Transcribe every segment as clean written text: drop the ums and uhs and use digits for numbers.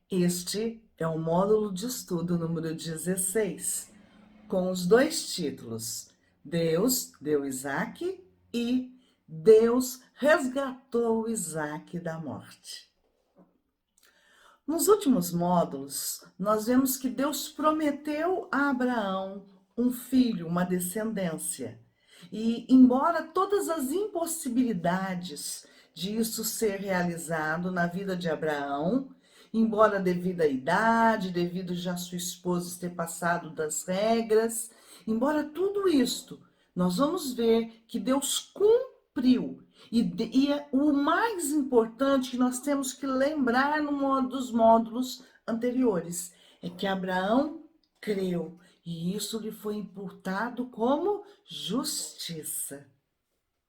Este é o módulo de estudo número 16, com os dois títulos: Deus deu Isaac e Deus resgatou Isaac da morte. Nos últimos módulos, nós vemos que Deus prometeu a Abraão um filho, uma descendência. E, embora todas as impossibilidades disso ser realizado na vida de Abraão, embora devido à idade, devido já sua esposa ter passado das regras, embora tudo isto, nós vamos ver que Deus cumpriu. O mais importante que nós temos que lembrar dos módulos anteriores é que Abraão creu e isso lhe foi imputado como justiça.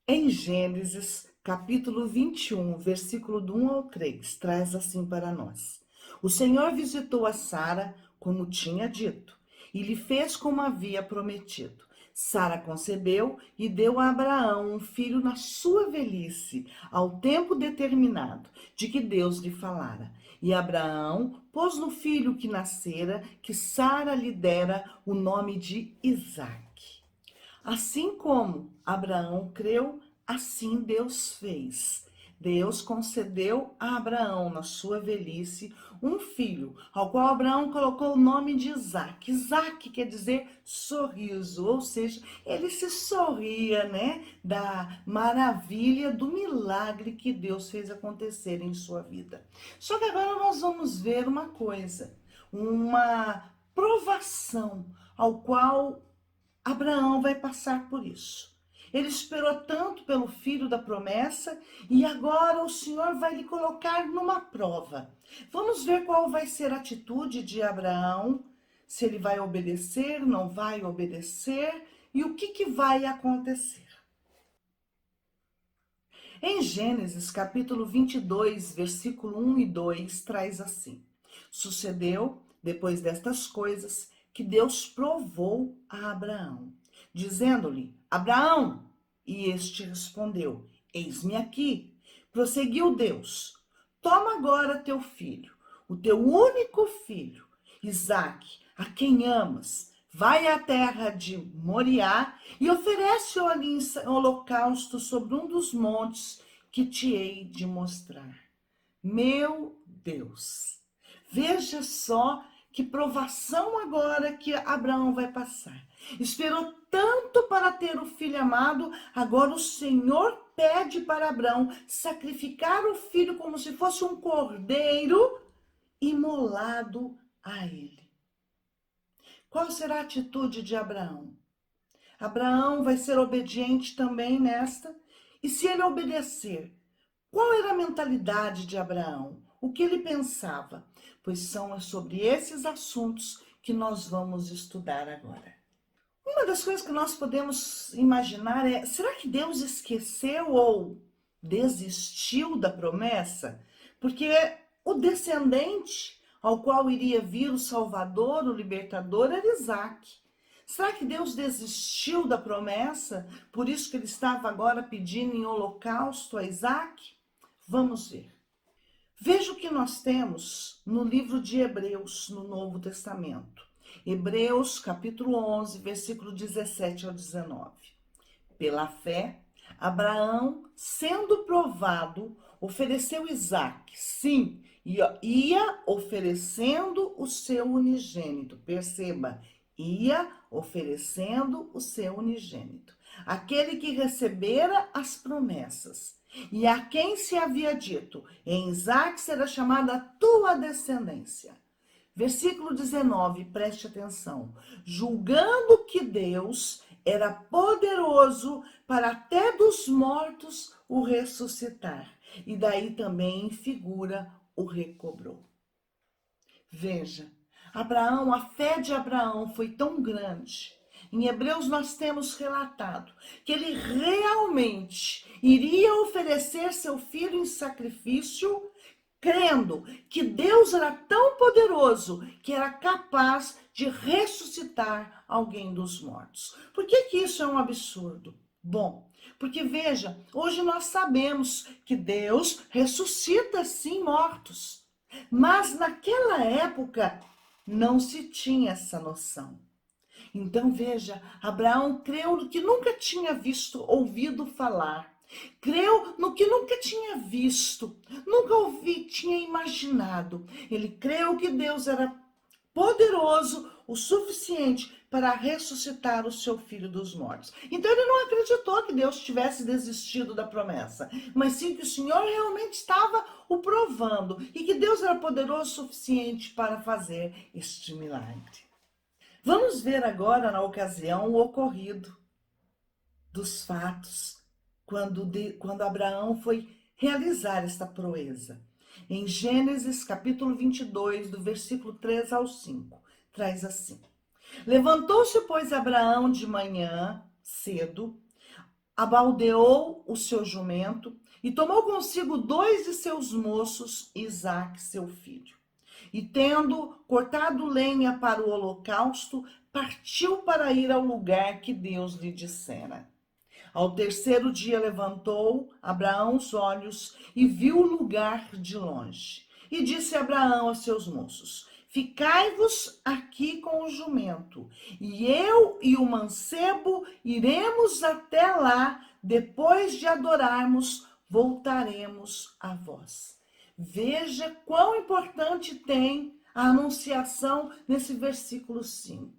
Em Gênesis, capítulo 21, versículo do 1 ao 3, traz assim para nós: O Senhor visitou a Sara como tinha dito, e lhe fez como havia prometido. Sara concebeu e deu a Abraão um filho na sua velhice, ao tempo determinado, de que Deus lhe falara. E Abraão pôs no filho que nascera, que Sara lhe dera, o nome de Isaque. Assim como Abraão creu, assim Deus fez. Deus concedeu a Abraão, na sua velhice, um filho, ao qual Abraão colocou o nome de Isaque. Isaque quer dizer sorriso, ou seja, ele se sorria, né, da maravilha, do milagre que Deus fez acontecer em sua vida. Só que agora nós vamos ver uma coisa, uma provação ao qual Abraão vai passar por isso. Ele esperou tanto pelo filho da promessa e agora o Senhor vai lhe colocar numa prova. Vamos ver qual vai ser a atitude de Abraão, se ele vai obedecer, não vai obedecer e o que vai acontecer. Em Gênesis capítulo 22, versículo 1 e 2, traz assim: Sucedeu, depois destas coisas, que Deus provou a Abraão, dizendo-lhe: Abraão! E este respondeu: Eis-me aqui. Prosseguiu Deus: Toma agora teu filho, o teu único filho, Isaque, a quem amas, vai à terra de Moriá e oferece-o ali em holocausto sobre um dos montes que te hei de mostrar. Meu Deus, veja só que provação agora que Abraão vai passar. Esperou tanto para ter o filho amado, agora o Senhor pede para Abraão sacrificar o filho como se fosse um cordeiro imolado a ele. Qual será a atitude de Abraão? Abraão vai ser obediente também nesta. E se ele obedecer, qual era a mentalidade de Abraão? O que ele pensava? Pois são sobre esses assuntos que nós vamos estudar agora. Uma das coisas que nós podemos imaginar é: será que Deus esqueceu ou desistiu da promessa? Porque o descendente ao qual iria vir o Salvador, o libertador, era Isaque. Será que Deus desistiu da promessa? Por isso que ele estava agora pedindo em holocausto a Isaque? Vamos ver. Veja o que nós temos no livro de Hebreus, no Novo Testamento. Hebreus, capítulo 11, versículo 17 ao 19. Pela fé, Abraão, sendo provado, ofereceu Isaque. Sim, ia oferecendo o seu unigênito. Perceba, ia oferecendo o seu unigênito. Aquele que recebera as promessas. E a quem se havia dito: em Isaque será chamada a tua descendência. Versículo 19, preste atenção. Julgando que Deus era poderoso para até dos mortos o ressuscitar. E daí também em figura o recobrou. Veja, Abraão, a fé de Abraão foi tão grande. Em Hebreus nós temos relatado que ele realmente iria oferecer seu filho em sacrifício, crendo que Deus era tão poderoso que era capaz de ressuscitar alguém dos mortos. Por que isso é um absurdo? Bom, porque veja, hoje nós sabemos que Deus ressuscita sim mortos. Mas naquela época não se tinha essa noção. Então veja, Abraão creu no que nunca tinha visto, ouvido falar. Creu no que nunca tinha visto, nunca tinha imaginado. Ele creu que Deus era poderoso o suficiente para ressuscitar o seu filho dos mortos. Então ele não acreditou que Deus tivesse desistido da promessa, mas sim que o Senhor realmente estava o provando e que Deus era poderoso o suficiente para fazer este milagre. Vamos ver agora, na ocasião, o ocorrido dos fatos, quando Abraão foi realizar esta proeza. Em Gênesis capítulo 22, do versículo 3 ao 5, traz assim: Levantou-se, pois, Abraão de manhã, cedo, abaldeou o seu jumento e tomou consigo 2 de seus moços, Isaque, seu filho. E tendo cortado lenha para o holocausto, partiu para ir ao lugar que Deus lhe dissera. Ao terceiro dia levantou Abraão os olhos e viu o lugar de longe. E disse Abraão aos seus moços: Ficai-vos aqui com o jumento, e eu e o mancebo iremos até lá, depois de adorarmos, voltaremos a vós. Veja quão importante tem a anunciação nesse versículo 5.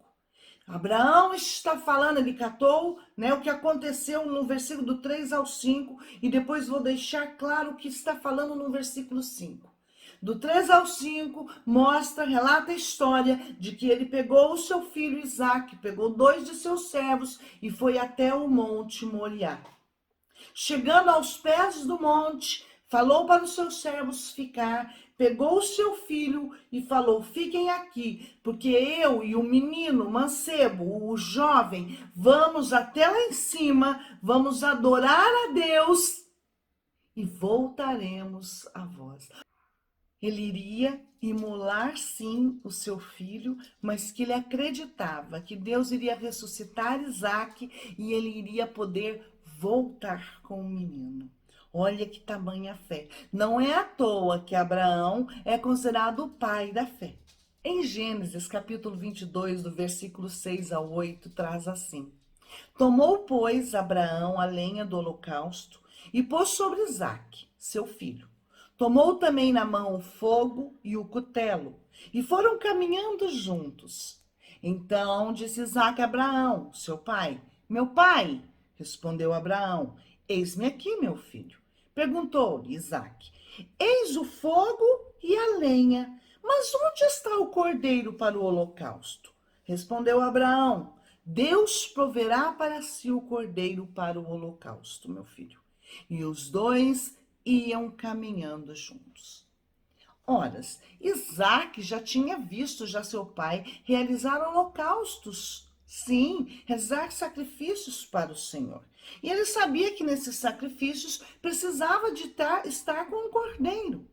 Abraão está falando, ele catou, né, o que aconteceu no versículo do 3 ao 5, e depois vou deixar claro o que está falando no versículo 5. Do 3 ao 5, relata a história de que ele pegou o seu filho Isaque, pegou 2 de seus servos e foi até o monte Moriá. Chegando aos pés do monte, falou para os seus servos ficar, pegou o seu filho e falou: Fiquem aqui, porque eu e o menino mancebo, o jovem, vamos até lá em cima, vamos adorar a Deus e voltaremos a vós. Ele iria imolar, sim, o seu filho, mas que ele acreditava que Deus iria ressuscitar Isaque e ele iria poder voltar com o menino. Olha que tamanha fé. Não é à toa que Abraão é considerado o pai da fé. Em Gênesis, capítulo 22, do versículo 6 ao 8, traz assim: Tomou, pois, Abraão a lenha do holocausto e pôs sobre Isaque, seu filho. Tomou também na mão o fogo e o cutelo, e foram caminhando juntos. Então disse Isaque a Abraão, seu pai: Meu pai. Respondeu Abraão: Eis-me aqui, meu filho. Perguntou-lhe Isaque: Eis o fogo e a lenha, mas onde está o cordeiro para o holocausto? Respondeu Abraão: Deus proverá para si o cordeiro para o holocausto, meu filho. E os dois iam caminhando juntos. Ora, Isaac já tinha visto já seu pai realizar holocaustos, sim, rezar sacrifícios para o Senhor. E ele sabia que nesses sacrifícios precisava de estar com um cordeiro.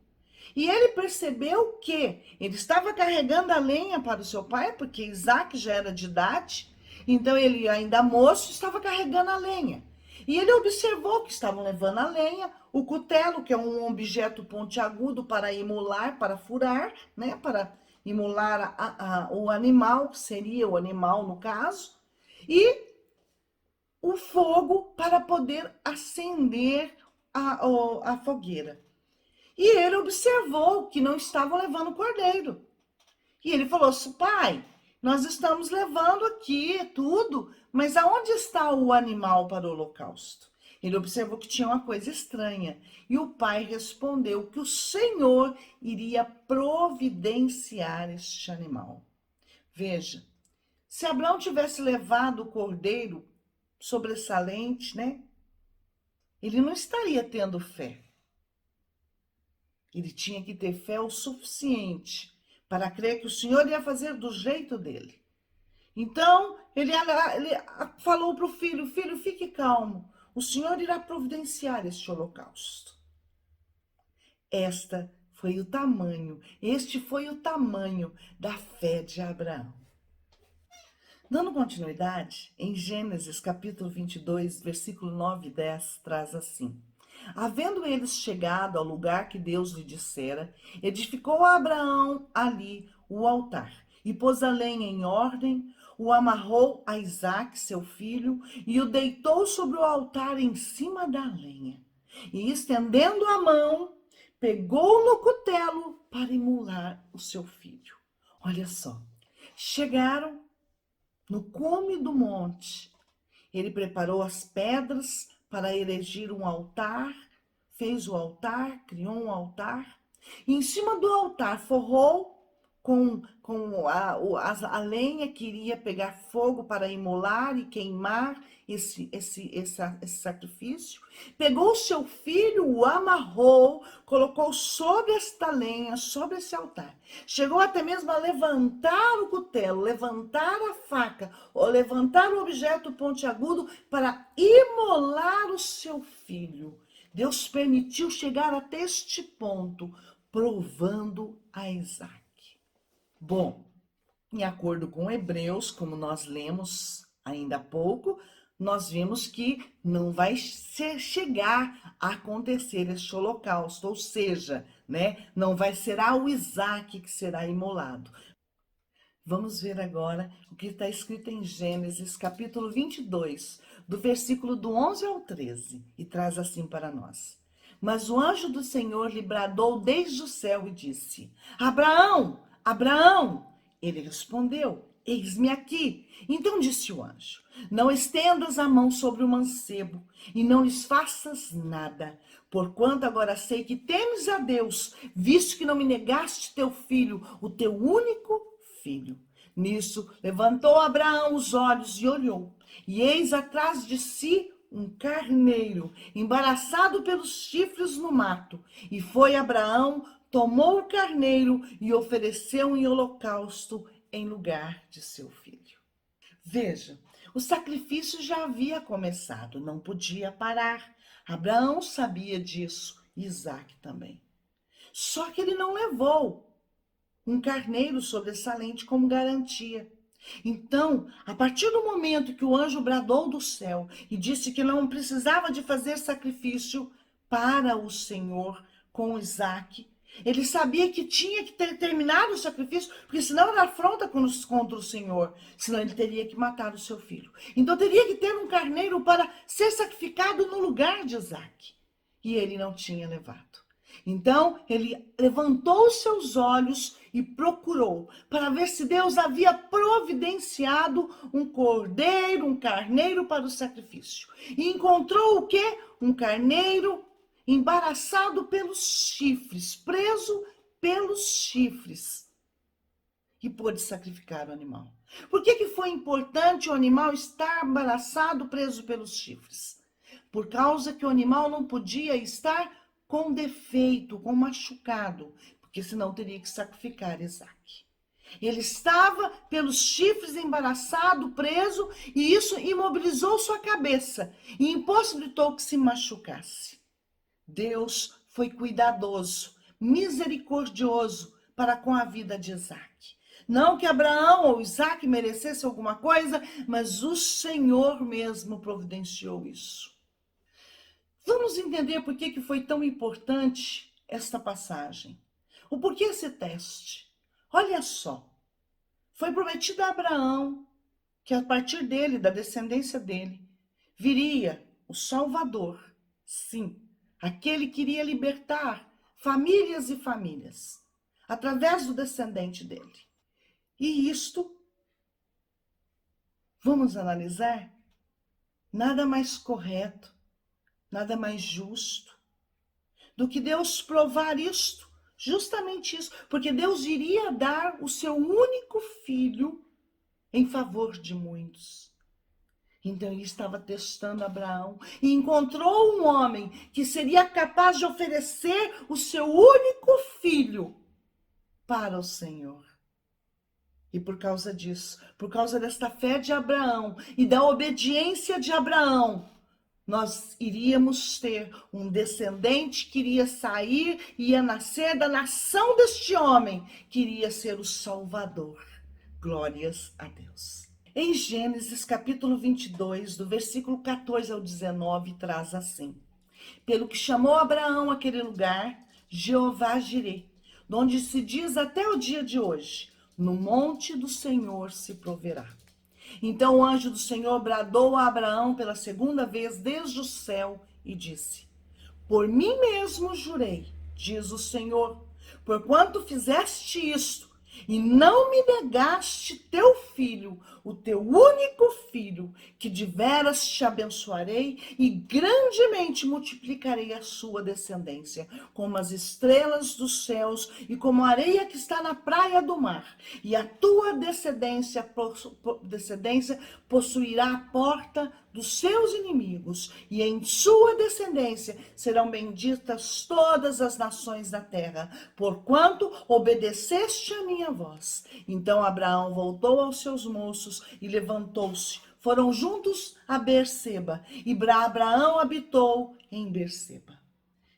E ele percebeu que ele estava carregando a lenha para o seu pai, porque Isaac já era de idade, então ele ainda moço estava carregando a lenha. E ele observou que estavam levando a lenha, o cutelo, que é um objeto pontiagudo para imolar, para furar, né? Para imolar o animal, que seria o animal no caso, e o fogo para poder acender a fogueira. E ele observou que não estavam levando o cordeiro. E ele falou assim: pai, nós estamos levando aqui tudo, mas aonde está o animal para o holocausto? Ele observou que tinha uma coisa estranha. E o pai respondeu que o Senhor iria providenciar este animal. Veja, se Abraão tivesse levado o cordeiro sobressalente, né? Ele não estaria tendo fé. Ele tinha que ter fé o suficiente para crer que o Senhor ia fazer do jeito dele. Então, ele falou para o filho: Filho, fique calmo, o Senhor irá providenciar este holocausto. Este foi o tamanho da fé de Abraão. Dando continuidade, em Gênesis capítulo 22, versículo 9 e 10, traz assim: Havendo eles chegado ao lugar que Deus lhe dissera, edificou Abraão ali o altar e pôs a lenha em ordem, o amarrou a Isaque, seu filho, e o deitou sobre o altar em cima da lenha. E estendendo a mão, pegou no cutelo para imolar o seu filho. Olha só, chegaram no cume do monte. Ele preparou as pedras para erigir um altar, fez o altar, criou um altar. E em cima do altar forrou com a lenha que iria pegar fogo para imolar e queimar esse sacrifício. Pegou o seu filho, o amarrou, colocou sobre esta lenha, sobre esse altar. Chegou até mesmo a levantar o cutelo, levantar a faca, ou levantar o objeto pontiagudo para imolar o seu filho. Deus permitiu chegar até este ponto, provando a Isaque. Bom, em acordo com Hebreus, como nós lemos ainda há pouco, nós vimos que não vai chegar a acontecer este holocausto, ou seja, né, não vai ser o Isaque que será imolado. Vamos ver agora o que está escrito em Gênesis, capítulo 22, do versículo do 11 ao 13, e traz assim para nós. Mas o anjo do Senhor lhe bradou desde o céu e disse: Abraão, Abraão! Ele respondeu: Eis-me aqui. Então disse o anjo: Não estendas a mão sobre o mancebo e não lhes faças nada, porquanto agora sei que temes a Deus, visto que não me negaste teu filho, o teu único filho. Nisso levantou Abraão os olhos e olhou, e eis atrás de si um carneiro, embaraçado pelos chifres no mato. E foi Abraão, tomou o carneiro e ofereceu em holocausto em lugar de seu filho. Veja, o sacrifício já havia começado, não podia parar. Abraão sabia disso, Isaque também. Só que ele não levou um carneiro sobressalente como garantia. Então, a partir do momento que o anjo bradou do céu e disse que não precisava de fazer sacrifício para o Senhor com Isaque, ele sabia que tinha que ter terminado o sacrifício, porque senão era afronta contra o Senhor, senão ele teria que matar o seu filho. Então teria que ter um carneiro para ser sacrificado no lugar de Isaque. E ele não tinha levado. Então ele levantou os seus olhos e procurou para ver se Deus havia providenciado um cordeiro, um carneiro para o sacrifício. E encontrou o quê? Um carneiro embaraçado pelos chifres, preso pelos chifres. E pôde sacrificar o animal. Por que foi importante o animal estar embaraçado, preso pelos chifres? Por causa que o animal não podia estar com defeito, com machucado, porque senão teria que sacrificar Isaque. Ele estava pelos chifres embaraçado, preso, e isso imobilizou sua cabeça e impossibilitou que se machucasse. Deus foi cuidadoso, misericordioso para com a vida de Isaque. Não que Abraão ou Isaque merecesse alguma coisa, mas o Senhor mesmo providenciou isso. Vamos entender por que foi tão importante esta passagem. O porquê esse teste? Olha só, foi prometido a Abraão que a partir dele, da descendência dele, viria o Salvador. Sim, aquele que iria libertar famílias e famílias, através do descendente dele. E isto, vamos analisar, nada mais correto, nada mais justo do que Deus provar isto, justamente isso, porque Deus iria dar o seu único filho em favor de muitos. Então ele estava testando Abraão e encontrou um homem que seria capaz de oferecer o seu único filho para o Senhor. E por causa disso, por causa desta fé de Abraão e da obediência de Abraão, nós iríamos ter um descendente que iria sair, ia nascer da nação deste homem, que iria ser o Salvador. Glórias a Deus. Em Gênesis capítulo 22, do versículo 14 ao 19, traz assim: Pelo que chamou Abraão aquele lugar, Jeová Jirê, onde se diz até o dia de hoje, no monte do Senhor se proverá. Então o anjo do Senhor bradou a Abraão pela segunda vez desde o céu e disse: Por mim mesmo jurei, diz o Senhor, porquanto fizeste isto e não me negaste teu filho, o teu único filho, que de veras te abençoarei e grandemente multiplicarei a sua descendência, como as estrelas dos céus e como a areia que está na praia do mar. E a tua descendência possuirá a porta dos seus inimigos, e em sua descendência serão benditas todas as nações da terra, porquanto obedeceste a minha voz. Então Abraão voltou aos seus moços e levantou-se. Foram juntos a Berseba, e Abraão habitou em Berseba.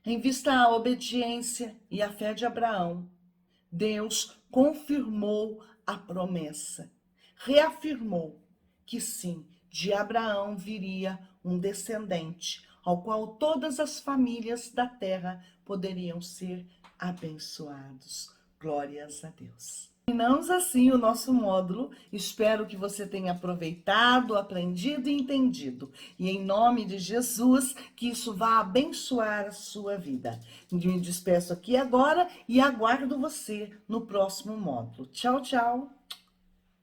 Em vista à obediência e à fé de Abraão, Deus confirmou a promessa, reafirmou que sim, de Abraão viria um descendente, ao qual todas as famílias da terra poderiam ser abençoados. Glórias a Deus. Terminamos assim o nosso módulo. Espero que você tenha aproveitado, aprendido e entendido. E em nome de Jesus, que isso vá abençoar a sua vida. Me despeço aqui agora e aguardo você no próximo módulo. Tchau, tchau.